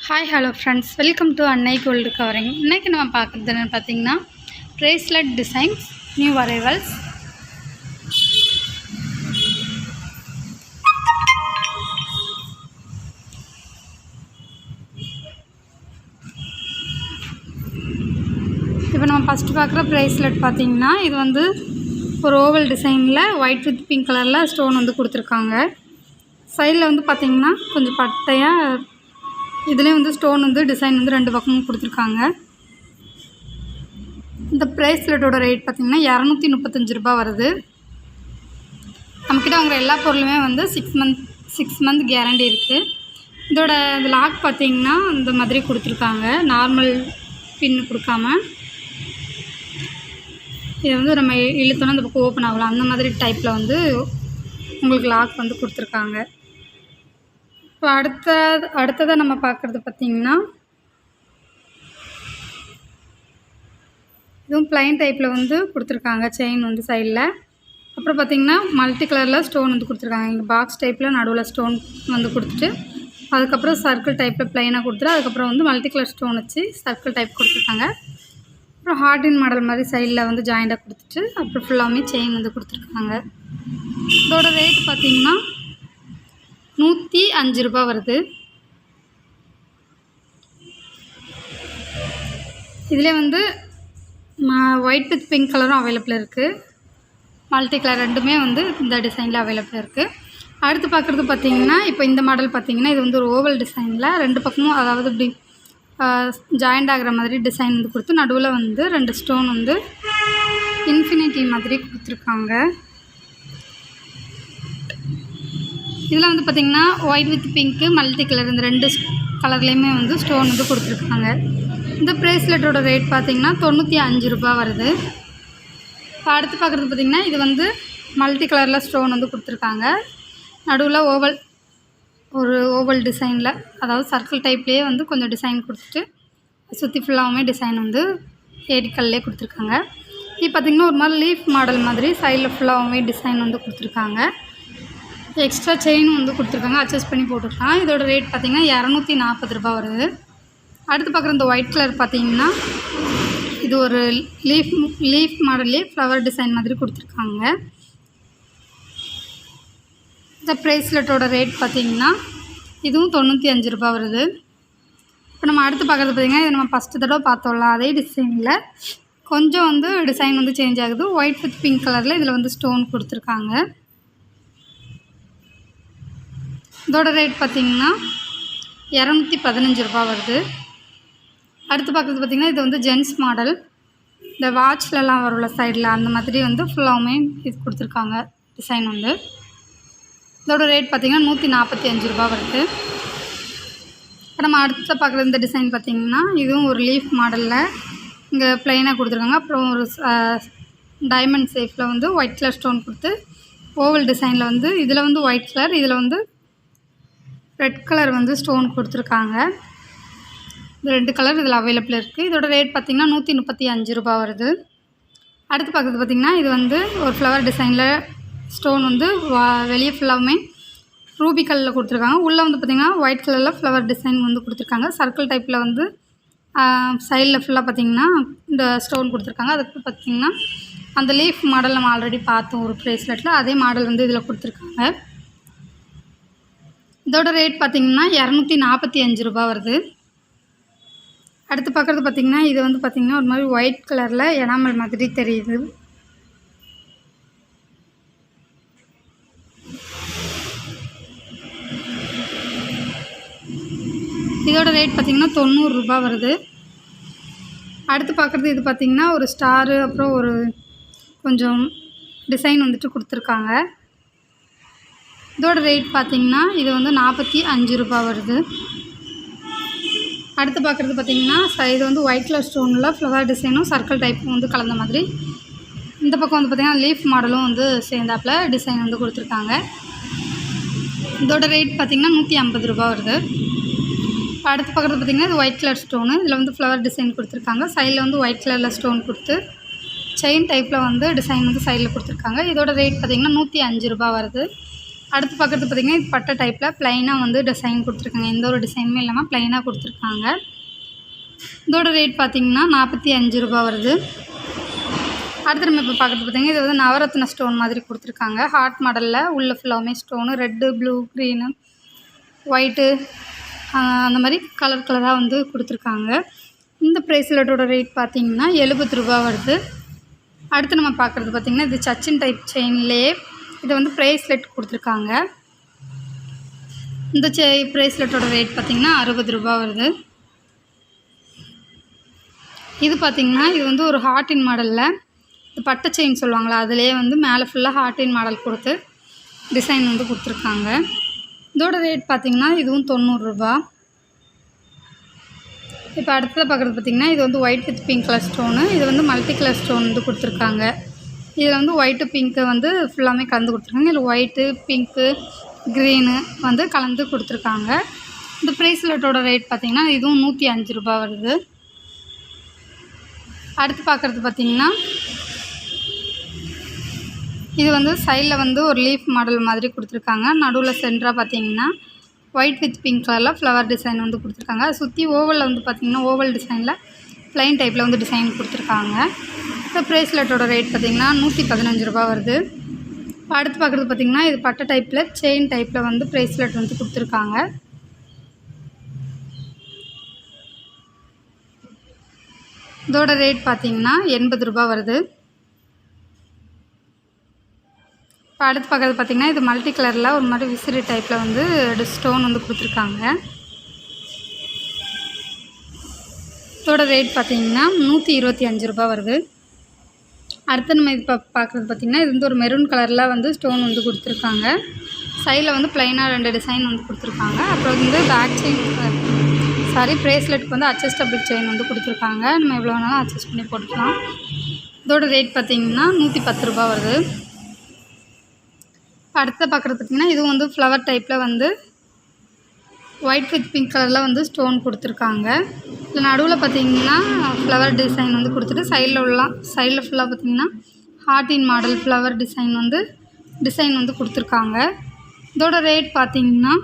Hi hello friends, welcome to அன்னை gold covering. இன்றைக்கி நம்ம பார்க்குறது என்னென்னு பார்த்தீங்கன்னா ப்ரேஸ்லெட் டிசைன்ஸ், நியூ அரைவல்ஸ். இப்போ நம்ம ஃபஸ்ட்டு பார்க்குற ப்ரேஸ்லெட் பார்த்திங்கன்னா இது வந்து ஒரு ஓவல் டிசைனில் ஒயிட் வித் பிங்க் கலரில் ஸ்டோன் வந்து கொடுத்துருக்காங்க. சைடில் வந்து பார்த்திங்கன்னா கொஞ்சம் பட்டையாக இதுலேயும் வந்து ஸ்டோன் வந்து டிசைன் வந்து ரெண்டு பக்கமும் கொடுத்துருக்காங்க. இந்த ப்ரேஸ்லெட்டோட ரேட் பார்த்திங்கன்னா 235 ரூபா வருது. நம்மக்கிட்ட வாங்குகிற எல்லா பொருளுமே வந்து 6 மந்த் கேரண்டி இருக்குது. இதோட லாக் பார்த்திங்கன்னா இந்த மாதிரி கொடுத்துருக்காங்க, நார்மல் பின்னு கொடுக்காம. இதை வந்து நம்ம இழுத்தோன்னா இந்த பக்கம் ஓப்பன் ஆகலாம், அந்த மாதிரி டைப்பில் வந்து உங்களுக்கு லாக் வந்து கொடுத்துருக்காங்க. இப்போ அடுத்ததாக நம்ம பார்க்குறது பார்த்திங்கன்னா இதுவும் ப்ளைன் டைப்பில் வந்து கொடுத்துருக்காங்க, செயின் வந்து சைடில். அப்புறம் பார்த்திங்கன்னா மல்டி கலரில் ஸ்டோன் வந்து கொடுத்துருக்காங்க. இங்கே பாக்ஸ் டைப்பில் நடுவில் ஸ்டோன் வந்து கொடுத்துட்டு, அதுக்கப்புறம் சர்க்கிள் டைப்பில் ப்ளைனாக கொடுத்துட்டு, அதுக்கப்புறம் வந்து மல்டி கலர் ஸ்டோன் வச்சு சர்க்கிள் டைப் கொடுத்துருக்காங்க. அப்புறம் ஹார்டின் மாடல் மாதிரி சைடில் வந்து ஜாயிண்டாக கொடுத்துட்டு, அப்புறம் ஃபுல்லாமே செயின் வந்து கொடுத்துருக்காங்க. இதோட ரேட் பார்த்திங்கன்னா 105 ரூபா வருது. இதிலே வந்து ஒயிட் வித் பிங்க் கலரும் அவைலபிள் இருக்குது. மல்டி கலர் ரெண்டுமே வந்து இந்த டிசைனில் அவைலபிள் இருக்குது. அடுத்து பார்க்குறது பார்த்திங்கன்னா இப்போ இந்த மாடல் பார்த்திங்கன்னா இது வந்து ஒரு ஓவல் டிசைனில் ரெண்டு பக்கமும், அதாவது இப்படி ஜாயிண்ட் ஆகிற மாதிரி டிசைன் வந்து கொடுத்து நடுவில் வந்து 2 ஸ்டோன் வந்து இன்ஃபினிட்டி மாதிரி கொடுத்துருக்காங்க. இதில் வந்து பார்த்திங்கன்னா white with pink, multi colour இந்த 2 கலர்லேயுமே வந்து ஸ்டோன் வந்து கொடுத்துருக்காங்க. இந்த ப்ரேஸ்லெட்டோட ரேட் பார்த்திங்கன்னா 95 ரூபா வருது. இப்போ அடுத்து பார்க்குறது பார்த்திங்கன்னா இது வந்து மல்டி கலரில் ஸ்டோன் வந்து கொடுத்துருக்காங்க. நடுவில் ஒரு ஓவல் டிசைனில், அதாவது சர்க்கிள் டைப்லேயே வந்து கொஞ்சம் டிசைன் கொடுத்துட்டு சுற்றி ஃபுல்லாகவுமே டிசைன் வந்து ஏடிக்கல்லே கொடுத்துருக்காங்க. இது பார்த்திங்கன்னா ஒரு மாதிரி லீஃப் மாடல் மாதிரி சைடில் ஃபுல்லாகவுமே டிசைன் வந்து கொடுத்துருக்காங்க. எக்ஸ்ட்ரா செயினும் வந்து கொடுத்துருக்காங்க, அட்ஜஸ்ட் பண்ணி போட்டுக்கலாம். இதோட ரேட் பார்த்திங்கன்னா 240 ரூபா வருது. அடுத்து பார்க்குற இந்த ஒயிட் கலர் பார்த்திங்கன்னா இது ஒரு லீஃப் மாடல்லே ஃப்ளவர் டிசைன் மாதிரி கொடுத்துருக்காங்க. இந்த ப்ரேஸ்லெட்டோட ரேட் பார்த்திங்கன்னா இதுவும் 95 ரூபா வருது. இப்போ நம்ம அடுத்து பார்க்குறது பார்த்திங்கன்னா இது நம்ம ஃபஸ்ட்டு தடவை பார்த்தோம்ல அதே டிசைனில் கொஞ்சம் வந்து டிசைன் வந்து சேஞ்ச் ஆகுது. ஒயிட் வித் பிங்க் கலரில் இதில் வந்து ஸ்டோன் கொடுத்துருக்காங்க. இதோட ரேட் பார்த்திங்கன்னா 215 ரூபா வருது. அடுத்து பார்க்குறது பார்த்திங்கன்னா இது வந்து ஜென்ஸ் மாடல், இந்த வாட்ச்லலாம் வரும்ல சைடில், அந்த மாதிரி வந்து ஃபுல்லாகவுமே இது கொடுத்துருக்காங்க டிசைன் வந்து. இதோட ரேட் பார்த்திங்கன்னா 145 ரூபா வருது. இப்போ நம்ம அடுத்த பார்க்குற இந்த டிசைன் பார்த்திங்கன்னா இதுவும் ஒரு லீஃப் மாடலில் இங்கே ப்ளைனாக கொடுத்துருக்காங்க. அப்புறம் ஒரு டைமண்ட் ஷேப்பில் வந்து ஒயிட் கலர் ஸ்டோன் கொடுத்து ஓவல் டிசைனில் வந்து இதில் வந்து ஒயிட் கலர், இதில் வந்து ரெட் கலர் வந்து ஸ்டோன் கொடுத்துருக்காங்க. இந்த 2 கலர் இதில் அவைலபிள் இருக்குது. இதோட ரேட் பார்த்திங்கன்னா 135 ரூபா வருது. அடுத்து பார்க்குறது பார்த்திங்கன்னா இது வந்து ஒரு ஃப்ளவர் டிசைனில் ஸ்டோன் வந்து வெளியே ஃபுல்லாகவுமே ரூபி கலரில் கொடுத்துருக்காங்க. உள்ளே வந்து பார்த்திங்கன்னா ஒயிட் கலரில் ஃப்ளவர் டிசைன் வந்து கொடுத்துருக்காங்க. சர்க்கிள் டைப்பில் வந்து சைடில் ஃபுல்லாக பார்த்திங்கன்னா இந்த ஸ்டோன் கொடுத்துருக்காங்க. அதுக்கு பார்த்திங்கன்னா அந்த லீஃப் மாடல் நம்ம ஆல்ரெடி பார்த்தோம் ஒரு ப்ரேஸ்லெட்டில், அதே மாடல் வந்து இதில் கொடுத்துருக்காங்க. இதோட ரேட் பார்த்திங்கன்னா 245 ரூபா வருது. அடுத்து பார்க்குறது பார்த்திங்கன்னா இது வந்து பார்த்திங்கன்னா ஒரு மாதிரி ஒயிட் கலரில் எனாமல் மாதிரி தெரியுது. இதோட ரேட் பார்த்திங்கன்னா 90 ரூபா வருது. அடுத்து பார்க்குறது இது பார்த்திங்கன்னா ஒரு ஸ்டாரு, அப்புறம் ஒரு கொஞ்சம் டிசைன் வந்துட்டு கொடுத்துருக்காங்க. இதோட ரேட் பார்த்திங்கன்னா இது வந்து 45 ரூபா வருது. அடுத்து பார்க்குறது பார்த்திங்கன்னா இது வந்து ஒயிட் கலர் ஸ்டோனில் ஃப்ளவர் டிசைனும் சர்க்கிள் டைப்பும் வந்து கலந்த மாதிரி. இந்த பக்கம் வந்து பார்த்திங்கன்னா லீஃப் மாடலும் வந்து சேர்ந்தாப்பில் டிசைன் வந்து கொடுத்துருக்காங்க. இதோட ரேட் பார்த்திங்கன்னா 150 ரூபா வருது. அடுத்து பார்க்குறது பார்த்திங்கன்னா இது ஒயிட் கலர் ஸ்டோனு, இதில் வந்து ஃப்ளவர் டிசைன் கொடுத்துருக்காங்க. சைடில் வந்து ஒயிட் கலரில் ஸ்டோன் கொடுத்து செயின் டைப்பில் வந்து டிசைன் வந்து சைடில் கொடுத்துருக்காங்க. இதோட ரேட் பார்த்திங்கன்னா 105 ரூபா வருது. அடுத்து பார்க்குறது பார்த்திங்கன்னா இது பட்டை டைப்பில் ப்ளைனாக வந்து டிசைன் கொடுத்துருக்காங்க. எந்த ஒரு டிசைனுமே இல்லாமல் ப்ளைனாக கொடுத்துருக்காங்க. இதோட ரேட் பார்த்திங்கன்னா 45 ரூபா வருது. அடுத்து நம்ம இப்போ பார்க்குறது பார்த்திங்கன்னா இது வந்து நவரத்ன ஸ்டோன் மாதிரி கொடுத்துருக்காங்க. ஹார்ட் மாடலில் உள்ள ஃபுல்லாகவுமே stone red, blue, green, white அந்த மாதிரி கலராக வந்து கொடுத்துருக்காங்க. இந்த ப்ரேஸ்லெட்டோட ரேட் பார்த்திங்கன்னா 70 ரூபா வருது. அடுத்து நம்ம பார்க்குறது பார்த்திங்கன்னா இது சச்சின் டைப் செயின்லேயே இதை வந்து ப்ரேஸ்லெட் கொடுத்துருக்காங்க. இந்த ப்ரேஸ்லெட்டோட ரேட் பார்த்திங்கன்னா 60 ரூபா வருது. இது பார்த்திங்கன்னா இது வந்து ஒரு ஹார்ட்டின் மாடலில் இது பட்டை செயின் சொல்லுவாங்களா, அதிலே வந்து மேலே ஃபுல்லாக ஹார்ட்டின் மாடல் கொடுத்து டிசைன் வந்து கொடுத்துருக்காங்க. இதோட ரேட் பார்த்திங்கன்னா இதுவும் 90 ரூபா. இப்போ அடுத்தது பார்க்குறது பார்த்திங்கன்னா இது வந்து white with pink colour stone. இது வந்து மல்டி கலர் ஸ்டோன் வந்து கொடுத்துருக்காங்க. இதில் வந்து ஒயிட்டு பிங்க்கு வந்து ஃபுல்லாமே கலந்து கொடுத்துருக்காங்க. இதில் ஒயிட்டு, பிங்க்கு, க்ரீனு வந்து கலந்து கொடுத்துருக்காங்க. இந்த ப்ரேஸ்லெட்டோட ரேட் பார்த்திங்கன்னா இதுவும் 105 ரூபா வருது. அடுத்து பார்க்குறது பார்த்திங்கன்னா இது வந்து சைடில் வந்து ஒரு லீஃப் மாடல் மாதிரி கொடுத்துருக்காங்க. நடுவில் சென்டராக பார்த்திங்கன்னா ஒயிட் வித் பிங்க் கலரில் ஃப்ளவர் டிசைன் வந்து கொடுத்துருக்காங்க. அதை சுற்றி ஓவலில் வந்து பார்த்திங்கன்னா ஓவல் டிசைனில் ப்ளைன் டைப்பில் வந்து டிசைன் கொடுத்துருக்காங்க. இந்த ப்ரேஸ்லெட்டோட ரேட் பார்த்திங்கன்னா 115 ரூபா வருது. அடுத்து பார்க்குறது பார்த்திங்கன்னா இது பட்டை டைப்பில் செயின் டைப்பில் வந்து ப்ரேஸ்லெட் வந்து கொடுத்துருக்காங்க. இதோட ரேட் பார்த்திங்கன்னா 80 ரூபா வருது. இப்போ அடுத்து பார்க்குறது பார்த்திங்கன்னா இது மல்டி கலரில் ஒரு மாதிரி விசிறி டைப்பில் வந்து ஸ்டோன் வந்து கொடுத்துருக்காங்க. இதோட ரேட் பார்த்திங்கன்னா 125 ரூபா வருது. அடுத்து நம்ம இது பார்க்குறது பார்த்திங்கன்னா இது வந்து ஒரு மெரூன் கலரில் வந்து ஸ்டோன் வந்து கொடுத்துருக்காங்க. சைடில் வந்து ப்ளைனாக 2 டிசைன் வந்து கொடுத்துருக்காங்க. அப்புறம் வந்து பேக் செயின் ப்ரேஸ்லெட்டுக்கு வந்து அட்ஜஸ்டபிள் செயின் வந்து கொடுத்துருக்காங்க. நம்ம எவ்வளோ வேணாலும் அட்ஜஸ்ட் பண்ணி போட்டுக்கலாம். இதோட ரேட் பார்த்திங்கன்னா 110 ரூபா வருது. அடுத்து பார்க்குறது பார்த்திங்கன்னா இதுவும் வந்து ஃப்ளவர் டைப்பில் வந்து ஒயிட் வித் பிங்க் கலரில் வந்து ஸ்டோன் கொடுத்துருக்காங்க. இதில் நடுவில் பார்த்திங்கன்னா ஃப்ளவர் டிசைன் வந்து கொடுத்துட்டு சைடில் ஃபுல்லாக பார்த்திங்கன்னா ஹார்ட்டின் மாடல் ஃப்ளவர் டிசைன் வந்து கொடுத்துருக்காங்க. இதோட ரேட் பார்த்திங்கன்னா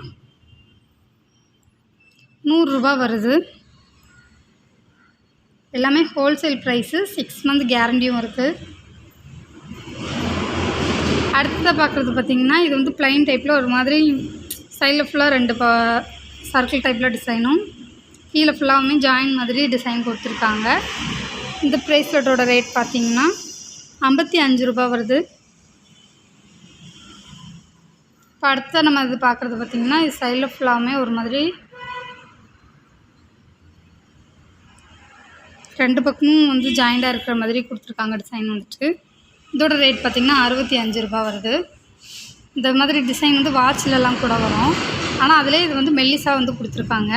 100 ரூபா வருது. எல்லாமே ஹோல்சேல் ப்ரைஸு, 6 மந்த் கேரண்டியும் இருக்குது. அடுத்ததாக பார்க்குறது பார்த்திங்கன்னா இது வந்து ப்ளைன் டைப்பில் ஒரு மாதிரி சைடில் ஃபுல்லாக 2 சர்க்கிள் டைப்பில் டிசைனும் கீழே ஃபுல்லாகவுமே ஜாயின் மாதிரி டிசைன் கொடுத்துருக்காங்க. இந்த ப்ரேஸ்லெட்டோட ரேட் பார்த்திங்கன்னா 55 ரூபா வருது. இப்போ அடுத்த நம்ம இது பார்க்குறது பார்த்திங்கன்னா இது சைடில் ஃபுல்லாகவுமே ஒரு மாதிரி 2 பக்கமும் வந்து ஜாயிண்டாக இருக்கிற மாதிரி கொடுத்துருக்காங்க டிசைன் வந்துட்டு. இதோட ரேட் பார்த்திங்கன்னா 65 ரூபா வருது. இந்த மாதிரி டிசைன் வந்து வாட்சிலெலாம் கூட வரும். ஆனால் அதிலே இது வந்து மெல்லிஸாக வந்து கொடுத்துருக்காங்க.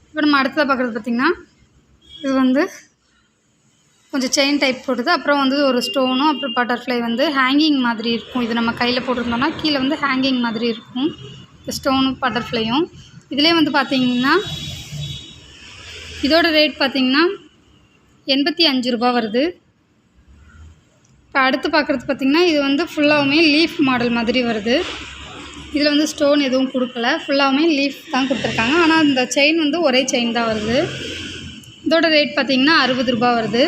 இப்போ நம்ம அடுத்ததாக பார்க்குறது பார்த்திங்கன்னா இது வந்து கொஞ்சம் செயின் டைப் போடுது. அப்புறம் வந்து ஒரு ஸ்டோனும் அப்புறம் பட்டர்ஃப்ளை வந்து ஹேங்கிங் மாதிரி இருக்கும். இது நம்ம கையில் போட்டிருந்தோம்னா கீழே வந்து ஹேங்கிங் மாதிரி இருக்கும் இந்த ஸ்டோனும் பட்டர்ஃப்ளையும். இதிலே வந்து பார்த்திங்கன்னா இதோட ரேட் பார்த்திங்கன்னா 85 ரூபா வருது. இப்போ அடுத்து பார்க்குறது பார்த்திங்கன்னா இது வந்து ஃபுல்லாகவுமே லீஃப் மாடல் மாதிரி வருது. இதில் வந்து ஸ்டோன் எதுவும் கொடுக்கல, ஃபுல்லாகவுமே லீஃப் தான் கொடுத்துருக்காங்க. ஆனால் இந்த செயின் வந்து ஒரே செயின் தான் வருது. இதோட ரேட் பார்த்திங்கன்னா 60 ரூபா வருது.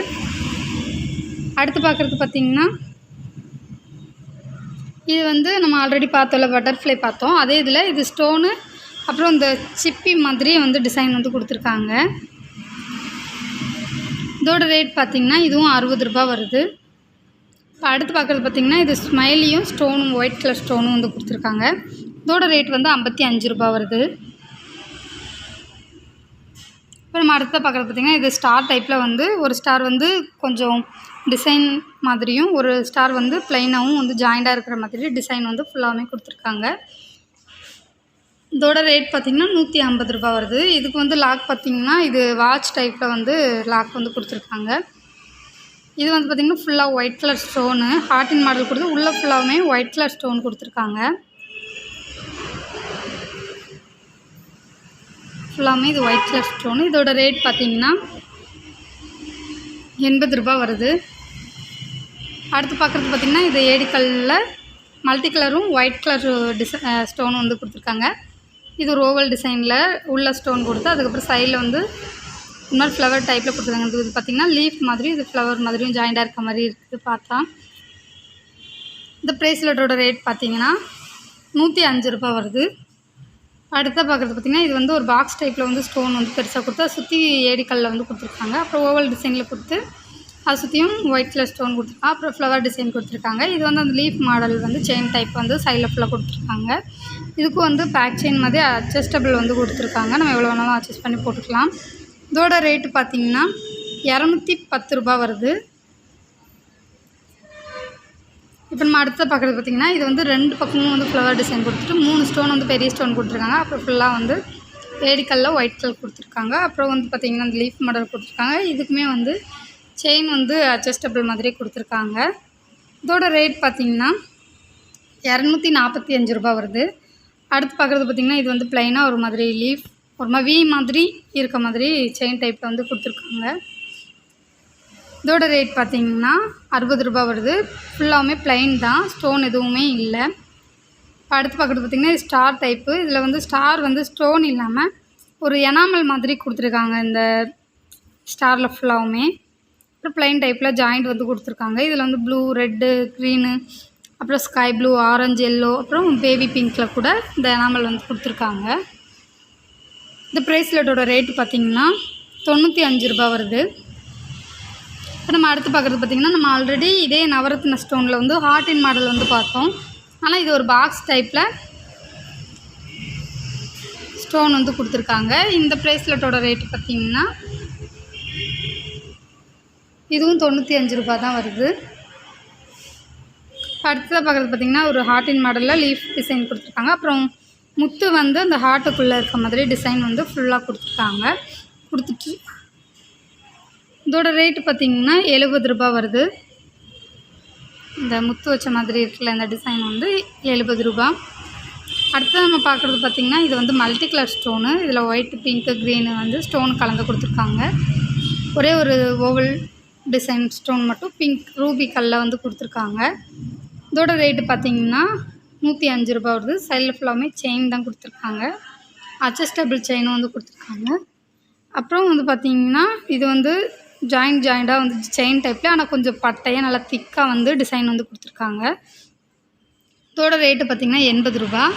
அடுத்து பார்க்குறது பார்த்திங்கன்னா இது வந்து நம்ம ஆல்ரெடி பார்த்தோம்ல பட்டர்ஃப்ளை பார்த்தோம், அதே இதில் இது ஸ்டோனு அப்புறம் இந்த சிப்பி மாதிரி வந்து டிசைன் வந்து கொடுத்துருக்காங்க. இதோட ரேட் பார்த்திங்கன்னா இதுவும் 60 ரூபா வருது. இப்போ அடுத்து பார்க்குறது பார்த்திங்கன்னா இது ஸ்மைலியும் ஸ்டோனும் ஒயிட் கலர் ஸ்டோனும் வந்து கொடுத்துருக்காங்க. இதோட ரேட் வந்து 55 ரூபா வருது. இப்போ நம்ம அடுத்த பார்க்குறது பார்த்திங்கன்னா இது ஸ்டார் டைப்பில் வந்து ஒரு ஸ்டார் வந்து கொஞ்சம் டிசைன் மாதிரியும் ஒரு ஸ்டார் வந்து ப்ளைனாகவும் வந்து ஜாயிண்டாக இருக்கிற மாதிரி டிசைன் வந்து ஃபுல்லாகவுமே கொடுத்துருக்காங்க. இதோட ரேட் பார்த்திங்கன்னா 150 ரூபா வருது. இதுக்கு வந்து லாக் பார்த்திங்கன்னா இது வாட்ச் டைப்பில் வந்து லாக் வந்து கொடுத்துருக்காங்க. இது வந்து பார்த்திங்கன்னா ஃபுல்லாக ஒயிட் கலர் ஸ்டோனு ஹார்ட்டின் மாடல் கொடுத்து உள்ளே ஃபுல்லாகவுமே ஒயிட் கலர் ஸ்டோன் கொடுத்துருக்காங்க. ஃபுல்லாகவுமே இது ஒயிட் கலர் ஸ்டோனு. இதோட ரேட் பார்த்திங்கன்னா 80 ரூபா வருது. அடுத்து பார்க்குறது பார்த்திங்கன்னா இது ஏடிக்கல்லில் மல்டி கலரும் ஒயிட் கலர் ஸ்டோன் வந்து கொடுத்துருக்காங்க. இது ஒரு ஓவல் டிசைனில் உள்ள ஸ்டோன் கொடுத்து அதுக்கப்புறம் சைடில் வந்து இன்னொரு ஃப்ளவர் டைப்பில் கொடுத்துருக்காங்க. இது பார்த்திங்கன்னா லீஃப் மாதிரி, இது ஃப்ளவர் மாதிரியும் ஜாயிண்டாக இருக்க மாதிரி இருக்குது பார்த்தா. இந்த ப்ரேஸ்லெட்டோட ரேட் பார்த்திங்கன்னா ₹105 வருது. அடுத்த பார்க்குறது பார்த்திங்கன்னா இது வந்து ஒரு பாக்ஸ் டைப்பில் வந்து ஸ்டோன் வந்து பெருசாக கொடுத்து அதை சுற்றி ஏடிக்கல்லில் வந்து கொடுத்துருக்காங்க. அப்புறம் ஓவல் டிசைனில் கொடுத்து அதை சுற்றியும் ஒயிட் கலர் ஸ்டோன் கொடுத்துருக்காங்க. அப்புறம் ஃப்ளவர் டிசைன் கொடுத்துருக்காங்க. இது வந்து அந்த லீஃப் மாடல் வந்து செயின் டைப் வந்து சைடில் ஃபுல்லாக கொடுத்துருக்காங்க. இதுக்கும் வந்து பேக் செயின் மாதிரி அட்ஜஸ்டபிள் வந்து கொடுத்துருக்காங்க. நம்ம எவ்வளோ வேணாலும் அட்ஜஸ்ட் பண்ணி போட்டுக்கலாம். இதோட ரேட்டு பார்த்திங்கன்னா ₹210 வருது. இப்போ நம்ம அடுத்த பார்க்குறது பார்த்திங்கன்னா இது வந்து 2 பக்கமும் வந்து ஃப்ளவர் டிசைன் கொடுத்துட்டு 3 ஸ்டோன் வந்து பெரிய ஸ்டோன் கொடுத்துருக்காங்க. அப்புறம் ஃபுல்லாக வந்து ஏடிக்கல்லில் ஒயிட் கலர் கொடுத்துருக்காங்க. அப்புறம் வந்து பார்த்திங்கன்னா அந்த லீஃப் மாடல் கொடுத்துருக்காங்க. இதுக்குமே வந்து செயின் வந்து அட்ஜஸ்டபிள் மாதிரி கொடுத்துருக்காங்க. இதோட ரேட் பார்த்திங்கன்னா ₹245 வருது. அடுத்து பார்க்குறது பார்த்திங்கன்னா இது வந்து ப்ளைனாக ஒரு மாதிரி லீஃப் ஒரு மாதிரி வி மாதிரி இருக்க மாதிரி செயின் டைப்பில் வந்து கொடுத்துருக்காங்க. இதோட ரேட் பார்த்திங்கன்னா ₹60 வருது. ஃபுல்லாகவுமே ப்ளைன் தான், ஸ்டோன் எதுவுமே இல்லை. இப்போ அடுத்து பார்க்குறது பார்த்திங்கன்னா இது ஸ்டார் டைப்பு. இதில் வந்து ஸ்டார் வந்து ஸ்டோன் இல்லாமல் ஒரு எனாமல் மாதிரி கொடுத்துருக்காங்க. இந்த ஸ்டாரில் ஃபுல்லாகவுமே அப்புறம் ப்ளைன் டைப்பில் ஜாயிண்ட் வந்து கொடுத்துருக்காங்க. இதில் வந்து ப்ளூ, ரெட்டு, க்ரீனு, அப்புறம் ஸ்கை ப்ளூ, ஆரஞ்சு, எல்லோ, அப்புறம் பேபி பிங்க்கில் கூட இந்த எனாமல் வந்து கொடுத்துருக்காங்க. இந்த ப்ரேஸ்லெட்டோட ரேட்டு பார்த்திங்கன்னா ₹95 வருது. இப்போ நம்ம அடுத்து பார்க்குறது பார்த்திங்கன்னா நம்ம ஆல்ரெடி இதே நவரத்ன ஸ்டோனில் வந்து ஹார்டின் மாடல் வந்து பார்த்தோம். ஆனால் இது ஒரு பாக்ஸ் டைப்பில் ஸ்டோன் வந்து கொடுத்துருக்காங்க. இந்த ப்ரேஸ்லெட்டோட ரேட்டு பார்த்திங்கன்னா இதுவும் ₹95 தான் வருது. அடுத்ததாக பார்க்குறது பார்த்திங்கன்னா ஒரு ஹார்டின் மாடலில் லீஃப் டிசைன் கொடுத்துருக்காங்க. அப்புறம் முத்து வந்து அந்த ஹார்ட்டுக்குள்ளே இருக்க மாதிரி டிசைன் வந்து ஃபுல்லாக கொடுத்துட்டு இதோட ரேட்டு பார்த்திங்கன்னா ₹70 வருது. இந்த முத்து வச்ச மாதிரி இருக்குல்ல இந்த டிசைன் வந்து ₹70. அடுத்து நம்ம பார்க்குறது பார்த்திங்கன்னா இது வந்து மல்டி கலர் ஸ்டோனு. இதில் ஒயிட், பிங்க்கு, க்ரீனு வந்து ஸ்டோன் கலந்து கொடுத்துருக்காங்க. ஒரே ஒரு ஓவல் டிசைன் ஸ்டோன் மட்டும் பிங்க் ரூபி கல்லில் வந்து கொடுத்துருக்காங்க. இதோட ரேட்டு பார்த்திங்கன்னா ₹105 வருது. சைடில் ஃபுல்லாமே செயின் தான் கொடுத்துருக்காங்க. அட்ஜஸ்டபிள் செயினும் வந்து கொடுத்துருக்காங்க. அப்புறம் வந்து பார்த்திங்கன்னா இது வந்து ஜாயிண்டாக வந்து செயின் டைப்பில் ஆனால் கொஞ்சம் பட்டையாக நல்லா திக்காக வந்து டிசைன் வந்து கொடுத்துருக்காங்க. இதோட ரேட்டு பார்த்திங்கன்னா ₹80.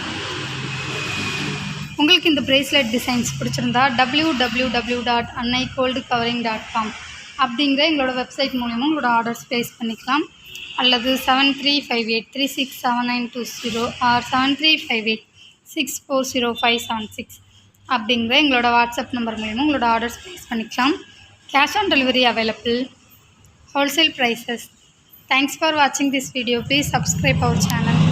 உங்களுக்கு இந்த ப்ரேஸ்லெட் டிசைன்ஸ் பிடிச்சிருந்தா www.annaigoldcovering.com அப்படிங்கிற எங்களோட வெப்சைட் மூலமாக உங்களோட ஆர்டர்ஸ் ப்ளேஸ் பண்ணிக்கலாம். அல்லது 7358367920 ஆர் 7358640576 அப்படிங்கிற எங்களோட வாட்ஸ்அப் நம்பர் மூலமாக உங்களோட ஆர்டர்ஸ் ப்ளேஸ் பண்ணிக்கலாம். Cash on delivery available. Wholesale prices. Thanks for watching this video. Please subscribe our channel.